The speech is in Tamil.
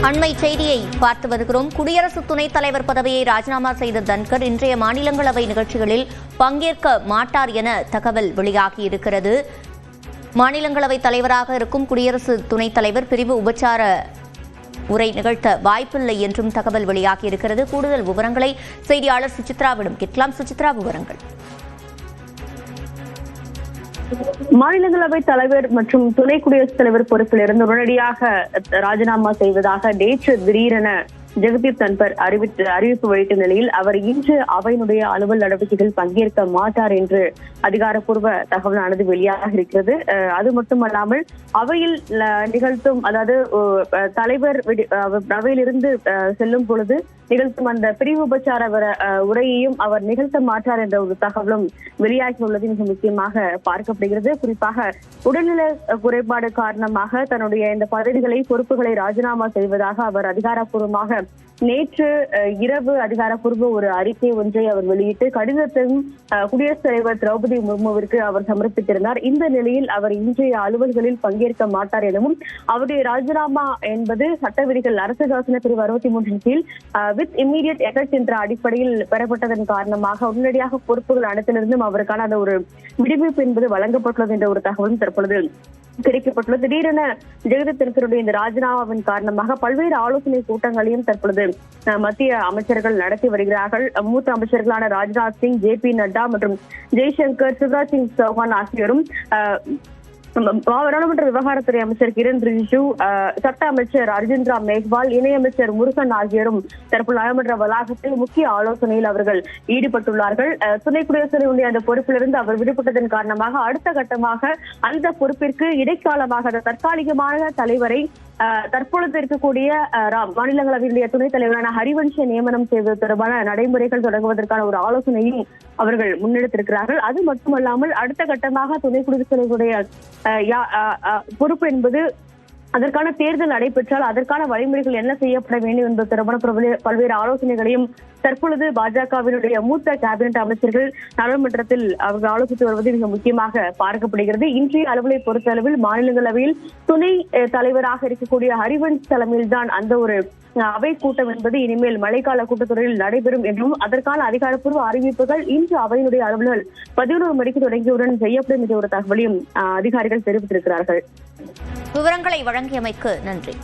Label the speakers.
Speaker 1: அண்மை செய்தியை பார்த்து வருகிறோம். குடியரசு துணைத் தலைவர் பதவியை ராஜினாமா செய்த தன்கர் இன்றைய மாநிலங்களவை நிகழ்ச்சிகளில் பங்கேற்க மாட்டார் என தகவல் வெளியாகியிருக்கிறது. மாநிலங்களவை தலைவராக இருக்கும் குடியரசு துணைத் தலைவர் பிரிவு உபச்சார உரை நிகழ்த்த வாய்ப்பில்லை என்றும் தகவல் வெளியாகியிருக்கிறது. கூடுதல் விவரங்களை செய்தியாளர் சுசித்ராவிடம் கேட்கலாம். சுசித்ரா, விவரங்கள்.
Speaker 2: மாநிலங்களவை தலைவர் மற்றும் துணை குடியரசுத் தலைவர் பொறுப்பில் இருந்து உடனடியாக ராஜினாமா செய்வதாக நேற்று திடீரென ஜெகதீப் தன்கர் அறிவிப்பு வெளியிட்ட நிலையில் அவர் இன்று அவையினுடைய அலுவல் நடவடிக்கைகள் பங்கேற்க மாட்டார் என்று அதிகாரப்பூர்வ தகவலானது வெளியாக இருக்கிறது. அது மட்டுமல்லாமல் அவையில் நிகழ்த்தும், அதாவது தலைவர் அவையிலிருந்து செல்லும் பொழுது நிகழ்த்தும் அந்த பிரிவு உபச்சார உரையையும் அவர் நிகழ்த்த மாட்டார் என்ற ஒரு தகவலும் வெளியாகியுள்ளது மிக முக்கியமாக பார்க்கப்படுகிறது. குறிப்பாக உடல்நல குறைபாடு காரணமாக தன்னுடைய இந்த பதவிகளை பொறுப்புகளை ராஜினாமா செய்வதாக அவர் அதிகாரப்பூர்வமாக நேற்று இரவு அதிகாரப்பூர்வ ஒரு அறிக்கை ஒன்றை அவர் வெளியிட்டு கடிதத்தையும் குடியரசுத் தலைவர் திரௌபதி முர்முவிற்கு அவர் சமர்ப்பித்திருந்தார். இந்த நிலையில் அவர் இன்றைய அலுவல்களில் பங்கேற்க மாட்டார் எனவும் அவருடைய ராஜினாமா என்பது சட்ட விதிகள் அரசு சாசன பிரிவு 63 கீழ் வித் இம்மீடியட் எஃபெக்ட் என்ற அடிப்படையில் பெறப்பட்டதன் காரணமாக உடனடியாக பொறுப்புகள் அனைத்திலிருந்தும் அவருக்கான அந்த ஒரு விடுவிப்பு என்பது வழங்கப்பட்டுள்ளது என்ற ஒரு தகவலும் தற்பொழுது கிடைக்கப்பட்டுள்ளது. திடீரென ஜெகதீப் தன்கருடைய இந்த ராஜினாமாவின் காரணமாக பல்வேறு ஆலோசனை கூட்டங்களையும் தற்பொழுது மத்திய அமைச்சர்கள் நடத்தி வருகிறார்கள். மூத்த அமைச்சர்களான ராஜ்நாத் சிங், JP நட்டா மற்றும் ஜெய்சங்கர், சிவராஜ் சிங் சௌஹான் ஆகியோரும் நாடாளுமன்ற விவகாரத்துறை அமைச்சர் கிரண் ரிஜிஜு, சட்ட அமைச்சர் அர்ஜுன் ராம் மேக்வால், இணையமைச்சர் முருகன் ஆகியோரும் தற்போது நாடாளுமன்ற வளாகத்தில் முக்கிய ஆலோசனையில் அவர்கள் ஈடுபட்டுள்ளார்கள். துணை குடியரசுடைய அந்த பொறுப்பிலிருந்து அவர் விடுபட்டதன் காரணமாக அடுத்த கட்டமாக அந்த பொறுப்பிற்கு இடைக்காலமாக தற்காலிகமான தலைவரை தற்பொழுது இருக்கக்கூடிய மாநிலங்களவையுடைய துணைத் தலைவரான ஹரிவன்ஷை நியமனம் செய்வது தொடர்பான நடைமுறைகள் தொடங்குவதற்கான ஒரு ஆலோசனையும் அவர்கள் முன்னெடுத்திருக்கிறார்கள். அது மட்டுமல்லாமல் அடுத்த கட்டமாக துணை குடியரசுத் தலைவருடைய பொறுப்பு என்பது அதற்கான தேர்தல் நடைபெற்றால் அதற்கான வழிமுறைகள் என்ன செய்யப்பட வேண்டும் என்பது தொடர்பான பல்வேறு ஆலோசனைகளையும் தற்பொழுது பாஜகவினுடைய மூத்த கேபினெட் அமைச்சர்கள் நாடாளுமன்றத்தில் அவர்கள் ஆலோசித்து வருவது மிக முக்கியமாக பார்க்கப்படுகிறது. இன்றைய அலுவலை பொறுத்தளவில் மாநிலங்களவையில் துணை தலைவராக இருக்கக்கூடிய ஹரிவன்ஷ் தலைமையில் தான் அந்த ஒரு அவை கூட்டம் என்பது இனிமேல் மழைக்கால கூட்டத்தொடரில் நடைபெறும் என்றும் அதற்கான அதிகாரப்பூர்வ அறிவிப்புகள் இன்று அவையினுடைய அலுவலர்கள் 11 மணிக்கு தொடங்கியவுடன் செய்யப்படும் என்ற ஒரு தகவலையும் அதிகாரிகள் தெரிவித்திருக்கிறார்கள்.
Speaker 1: விவரங்களை வழங்கியமைக்கு நன்றி.